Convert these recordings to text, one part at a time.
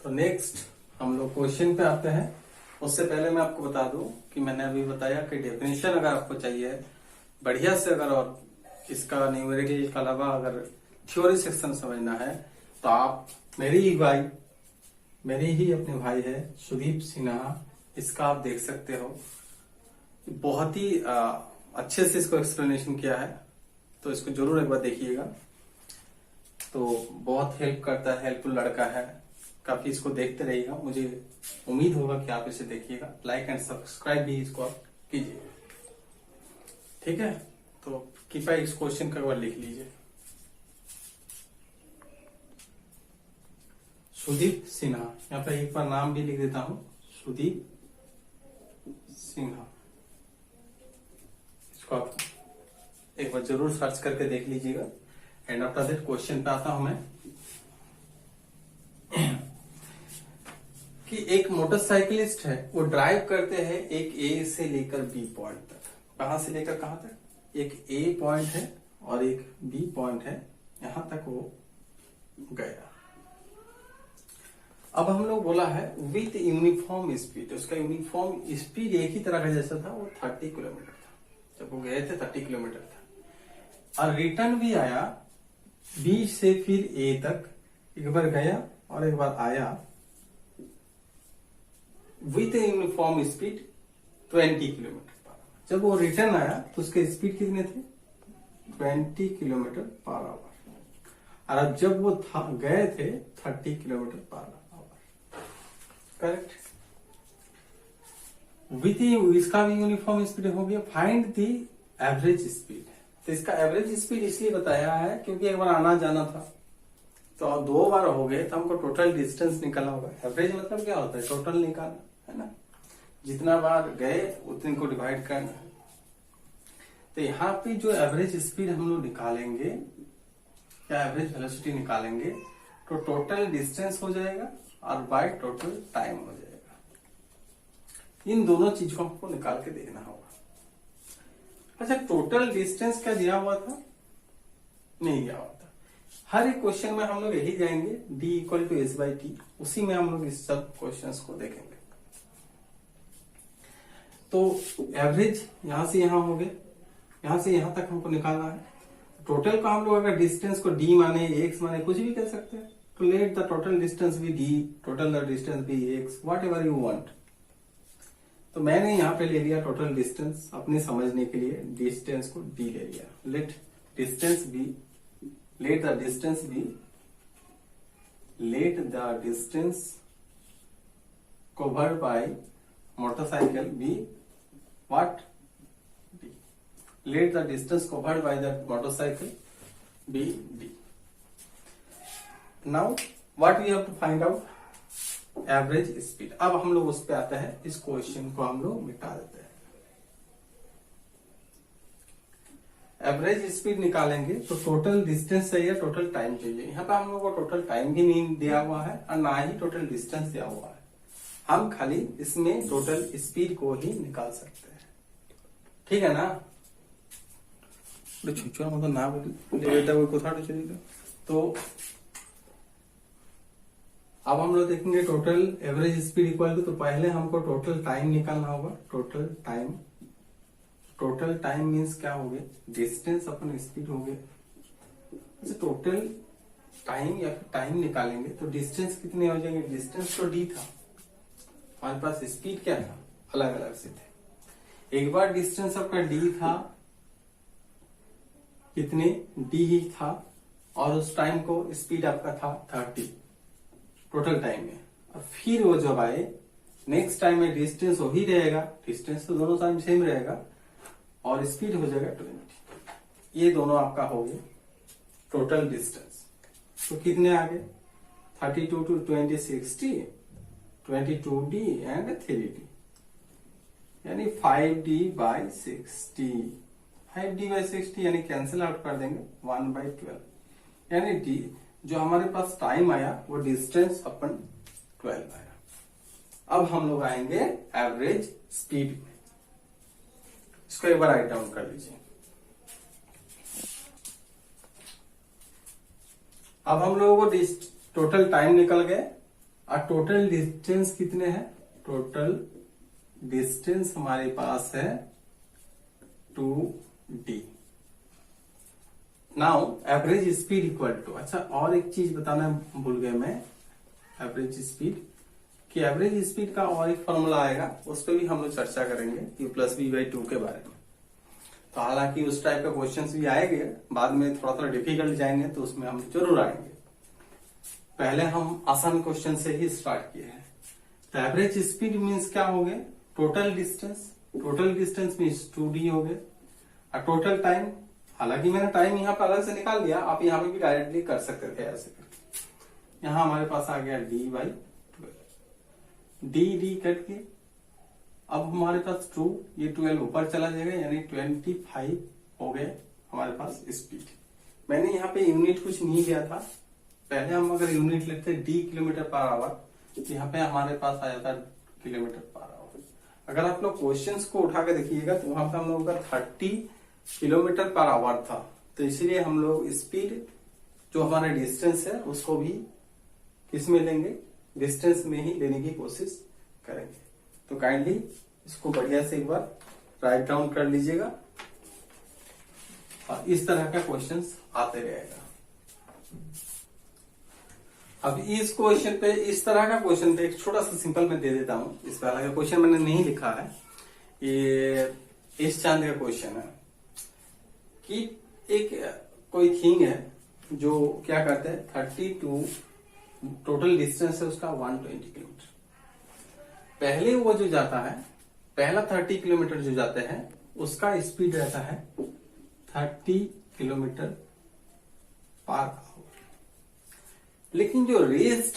तो नेक्स्ट हम लोग क्वेश्चन पे आते हैं। उससे पहले मैं आपको बता दूं कि मैंने अभी बताया कि डेफिनेशन अगर आपको चाहिए बढ़िया से, अगर और इसका न्यूमेरिकल के अलावा अगर थ्योरी सेक्शन समझना है तो आप मेरी ही अपने भाई है सुदीप सिन्हा, इसका आप देख सकते हो। बहुत ही अच्छे से इसको एक्सप्लेनेशन किया है, तो इसको जरूर एक बार देखिएगा। तो बहुत हेल्प करता है, हेल्पफुल लड़का है, काफी इसको देखते रहिएगा। मुझे उम्मीद होगा कि आप इसे देखिएगा। लाइक एंड सब्सक्राइब भी इसको आप कीजिएगा, ठीक है। तो कृपया इस क्वेश्चन का एक बार लिख लीजिए। सुदीप सिन्हा, यहाँ पे एक बार नाम भी लिख देता हूं, सुदीप सिन्हा। इसको आप एक बार जरूर सर्च करके देख लीजिएगा। एंड आफ्टर दैट क्वेश्चन पे आता हूं मैं कि एक मोटरसाइकिलिस्ट है, वो ड्राइव करते हैं एक ए से लेकर बी पॉइंट तक। कहां से लेकर कहां तक? एक ए पॉइंट है और एक बी पॉइंट है, यहां तक वो गया। अब हम लोग बोला है विथ यूनिफॉर्म स्पीड, उसका यूनिफॉर्म स्पीड एक ही तरह का जैसा था, वो 30 किलोमीटर था। जब वो गए थे 30 किलोमीटर था। और रिटर्न भी आया बी से फिर ए तक, एक बार गया और एक बार आया with uniform speed 20 kilometre per hour. जब वो रिटर्न आया तो उसके स्पीड कितने थे? 20 किलोमीटर पर आवर। और अब जब वो गए थे 30 kilometre per hour. Correct. With इसका भी यूनिफॉर्म स्पीड हो गया। Find the average speed. तो इसका एवरेज स्पीड इसलिए बताया है क्योंकि एक बार आना जाना था, तो अब 2 बार हो गए तो हमको टोटल डिस्टेंस निकालना होगा। एवरेज मतलब क्या होता है? टोटल निकालना है ना, जितना बार गए उतने को डिवाइड करना है। तो यहाँ पे जो एवरेज स्पीड हम लोग निकालेंगे या एवरेज वेलोसिटी निकालेंगे तो टोटल डिस्टेंस हो जाएगा और बाय टोटल टाइम हो जाएगा। इन दोनों चीजों को हमको निकाल के देखना होगा। अच्छा, टोटल डिस्टेंस क्या दिया हुआ था? नहीं दिया हुआ था। हर एक क्वेश्चन में हम लोग यही जाएंगे d equal to S by T, उसी में हम लोग इस सब क्वेश्चंस को देखेंगे। तो एवरेज यहां से यहां हो गए, यहां से यहां तक हमको निकालना है। टोटल का हम लोग अगर डिस्टेंस को d माने, x माने, कुछ भी कर सकते हैं। तो let the total distance be d, total the distance be x, whatever you want. तो मैंने यहाँ पे ले लिया टोटल डिस्टेंस, अपने समझने के लिए डिस्टेंस को d ले लिया। Let the distance covered by motorcycle be what? d. Let the distance covered by the motorcycle be d. Now what we have to find out? Average speed. अब हम लोग उस पे आते हैं, इस क्वेश्चन को हम लोग मिटा देते हैं। एवरेज स्पीड निकालेंगे तो टोटल डिस्टेंस चाहिए, टोटल टाइम चाहिए। यहाँ पे हम लोग को टोटल टाइम भी नहीं दिया हुआ है और ना ही टोटल डिस्टेंस दिया हुआ है। हम खाली इसमें टोटल स्पीड को ही निकाल सकते हैं, ठीक है ना। मतलब ना बोले तो अब हम लोग देखेंगे total average speed equal to, तो पहले हमको टोटल टाइम निकालना होगा। टोटल टाइम मीन्स क्या हो गया? डिस्टेंस अपन स्पीड हो गया। टोटल टाइम या फिर टाइम निकालेंगे तो डिस्टेंस कितने हो जाएंगे? डिस्टेंस तो d था, हमारे पास स्पीड क्या था? अलग अलग से थे। एक बार डिस्टेंस आपका d था, कितने? d ही था, और उस टाइम को स्पीड आपका था 30 टोटल टाइम में। और फिर वो जब आए नेक्स्ट टाइम में डिस्टेंस वही रहेगा, डिस्टेंस तो दोनों टाइम सेम रहेगा, और स्पीड हो जाएगा 20। ये दोनों आपका हो गया टोटल डिस्टेंस। तो कितने आ गए? 32 टू 20 60, 22d एंड 3d, यानी 5d बाई 60। 5d बाई 60 यानी कैंसिल आउट कर देंगे 1/12, यानी d जो हमारे पास टाइम आया वो डिस्टेंस अपन 12 आया। अब हम लोग आएंगे एवरेज स्पीड में। इसको एक बार राइट डाउन कर लीजिए। अब हम लोगों को टोटल टाइम निकल गए और टोटल डिस्टेंस कितने हैं? टोटल डिस्टेंस हमारे पास है 2d। Now average speed equal to, अच्छा और एक चीज बताना भूल गया मैं, एवरेज स्पीड कि एवरेज स्पीड का और एक फॉर्मूला आएगा, उस पर भी हम लोग चर्चा करेंगे u प्लस बी बाई 2 के बारे में। तो हालांकि उस टाइप का क्वेश्चंस भी आएंगे बाद में, थोड़ा थोड़ा डिफिकल्ट जाएंगे तो उसमें हम जरूर आएंगे। पहले हम आसान क्वेश्चन से ही स्टार्ट किए हैं। तो एवरेज स्पीड मीन्स क्या हो गया? Total distance, total distance means 2d हो गया। और टोटल टाइम, हालांकि मैंने टाइम यहाँ पे अलग से निकाल दिया, आप यहाँ पे भी डायरेक्टली कर सकते थे ऐसे करके। यहाँ हमारे पास आ गया d बाई 12, डी कट के अब हमारे पास 2, ये 12 ऊपर चला जाएगा यानी 25 हो गए हमारे पास स्पीड। मैंने यहाँ पे यूनिट कुछ नहीं लिया था, पहले हम अगर यूनिट लेते डी किलोमीटर पर आवर, यहाँ पे हमारे पास आ जाता किलोमीटर पर आवर। अगर आप लोग क्वेश्चंस को उठा के देखिएगा तो वहां पे हम लोगों का 30 किलोमीटर पर आवर था, तो इसीलिए हम लोग स्पीड जो हमारा डिस्टेंस है उसको भी किस में लेंगे? डिस्टेंस में ही लेने की कोशिश करेंगे। तो काइंडली इसको बढ़िया से एक बार राइट डाउन कर लीजिएगा और इस तरह का क्वेश्चंस आते रहेगा। अब इस क्वेश्चन पे, इस तरह का क्वेश्चन पे एक छोटा सा सिंपल मैं दे देता हूं। इस तरह का क्वेश्चन मैंने नहीं लिखा है, ये इस चांद का क्वेश्चन है कि एक कोई थिंग है जो क्या करते हैं 32, टोटल डिस्टेंस है उसका 120 किलोमीटर। पहले वो जो जाता है, पहला 30 किलोमीटर जो जाते हैं उसका स्पीड रहता है 30 किलोमीटर पर आवर। लेकिन जो रेस्ट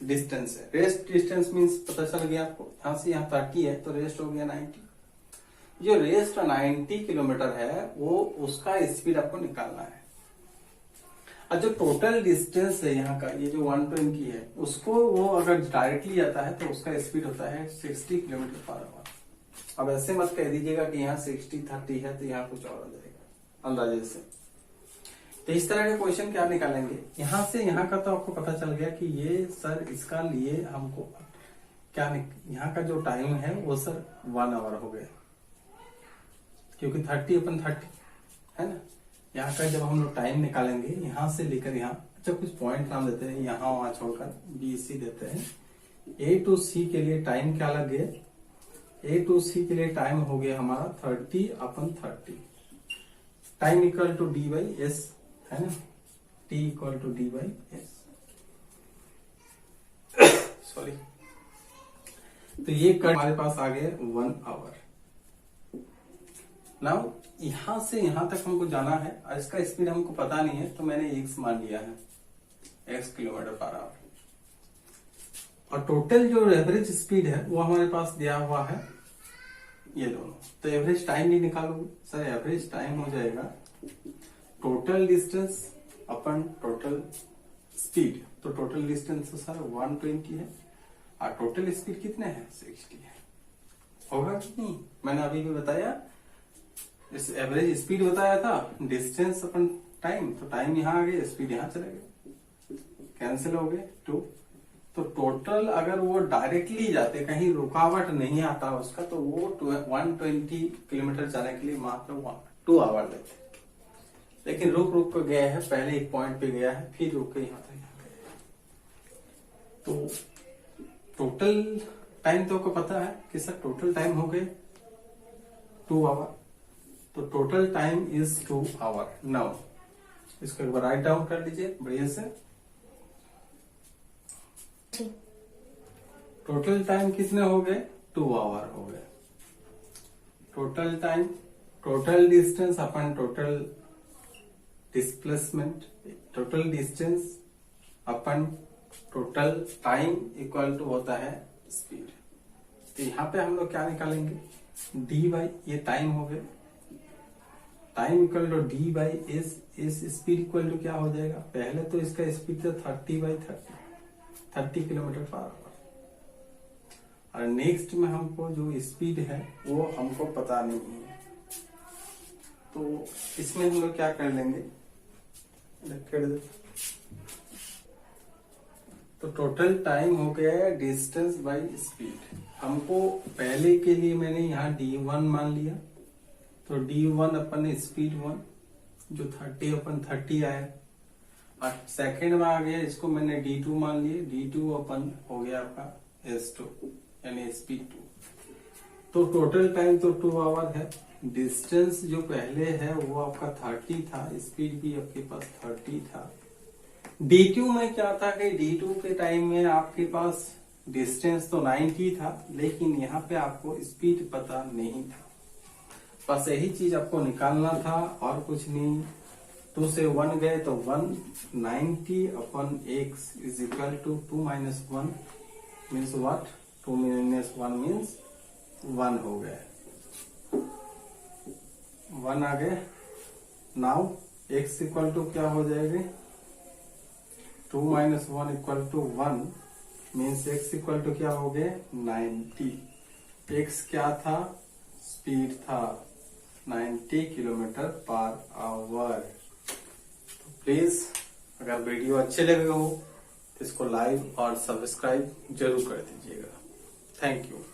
डिस्टेंस है, रेस्ट डिस्टेंस मीन्स पता चल गया आपको, यहां से यहां 30 है तो रेस्ट हो गया 90। जो रेस्ट 90 किलोमीटर है वो उसका स्पीड आपको निकालना है। और जो टोटल डिस्टेंस है यहाँ का, ये जो 120 है, उसको वो अगर डायरेक्टली जाता है तो उसका स्पीड होता है 60 किलोमीटर पर आवर। अब ऐसे मत कह दीजिएगा कि यहाँ 60 30 है तो यहाँ कुछ और आ जाएगा अंदाजे से। तो इस तरह के क्वेश्चन क्या निकालेंगे, यहाँ से यहाँ का तो आपको पता चल गया कि ये सर इसका लिए हमको क्या यहाँ का जो टाइम है वो सर 1 आवर हो गया, क्योंकि 30/30 है ना। यहाँ का जब हम लोग टाइम निकालेंगे यहाँ से लेकर यहाँ, अच्छा कुछ पॉइंट नाम देते हैं यहाँ वहां छोड़कर BC देते हैं। A to C के लिए टाइम क्या लग गया? A to C के लिए टाइम हो गया हमारा 30/30। Time equal to D by S है ना, T equal to D by S। Sorry, तो ये कट हमारे पास आ गया 1 आवर। नाउ यहां से यहां तक हमको जाना है और इसका स्पीड हमको पता नहीं है, तो मैंने x मान लिया है, x किलोमीटर पर आवर। और टोटल जो एवरेज स्पीड है वो हमारे पास दिया हुआ है ये दोनों। तो एवरेज टाइम भी निकालोगे सर, एवरेज टाइम हो जाएगा टोटल डिस्टेंस अपन टोटल स्पीड। तो टोटल डिस्टेंस तो सर 120 है और टोटल स्पीड कितने हैं 60 है। होगा कि नहीं? मैंने अभी भी बताया, इस एवरेज स्पीड बताया था, डिस्टेंस अपन टाइम, तो टाइम यहाँ आ गया, स्पीड यहाँ चले गए, कैंसिल हो गए 2। तो टोटल अगर वो डायरेक्टली जाते, कहीं रुकावट नहीं आता उसका, तो वो 120 किलोमीटर जाने के लिए मात्र 2 आवर लेते। लेकिन रुक रुक कर गया है, पहले एक पॉइंट पे गया है फिर रुक के यहाँ तक गया। तो टोटल टाइम तो आपको पता है कि सर टोटल टाइम हो गए 2 आवर। तो total time is 2 hour. Now इसको एक बार राइट डाउन कर लीजिए बढ़िया से। टोटल टाइम कितने हो गए? 2 आवर हो गए। टोटल टाइम, टोटल डिस्टेंस अपन टोटल डिस्प्लेसमेंट, टोटल डिस्टेंस अपन टोटल टाइम इक्वल टू होता है स्पीड। तो यहाँ पे हम लोग क्या निकालेंगे? डी बाई, ये टाइम हो गए, time equal to D by S. इस स्पीड इक्वल टू क्या हो जाएगा? पहले तो इसका स्पीड था 30/30 किलोमीटर पर आवर। और नेक्स्ट में हमको जो स्पीड है वो हमको पता नहीं है, तो इसमें हम लोग क्या कर लेंगे, तो टोटल टाइम हो गया है डिस्टेंस बाय स्पीड। हमको पहले के लिए मैंने यहाँ d1 मान लिया, तो d1 अपन स्पीड 1 जो 30 अपन 30 आया, और सेकंड में आ गया इसको मैंने d2 मान लिया, d2 अपन हो गया आपका s2 यानी स्पीड 2। तो टोटल टाइम तो 2 आवर है। डिस्टेंस जो पहले है वो आपका 30 था, स्पीड भी आपके पास 30 था। d2 में क्या था कि d2 के टाइम में आपके पास डिस्टेंस तो 90 था, लेकिन यहाँ पे आपको स्पीड पता नहीं था। बस यही चीज आपको निकालना था और कुछ नहीं। 2 से 1 गए तो 1, 90 अपन x is equal to 2 minus 1 means what, 2 minus 1 means 1 हो गया, 1 आ गए। नाउ x इक्वल टू क्या हो जाएगा, 2 minus 1 equal to 1 means x equal to क्या हो गए 90। x क्या था, स्पीड था 90 किलोमीटर पर आवर। तो प्लीज अगर वीडियो अच्छे लगे हो तो इसको लाइक और सब्सक्राइब जरूर कर दीजिएगा। Thank you.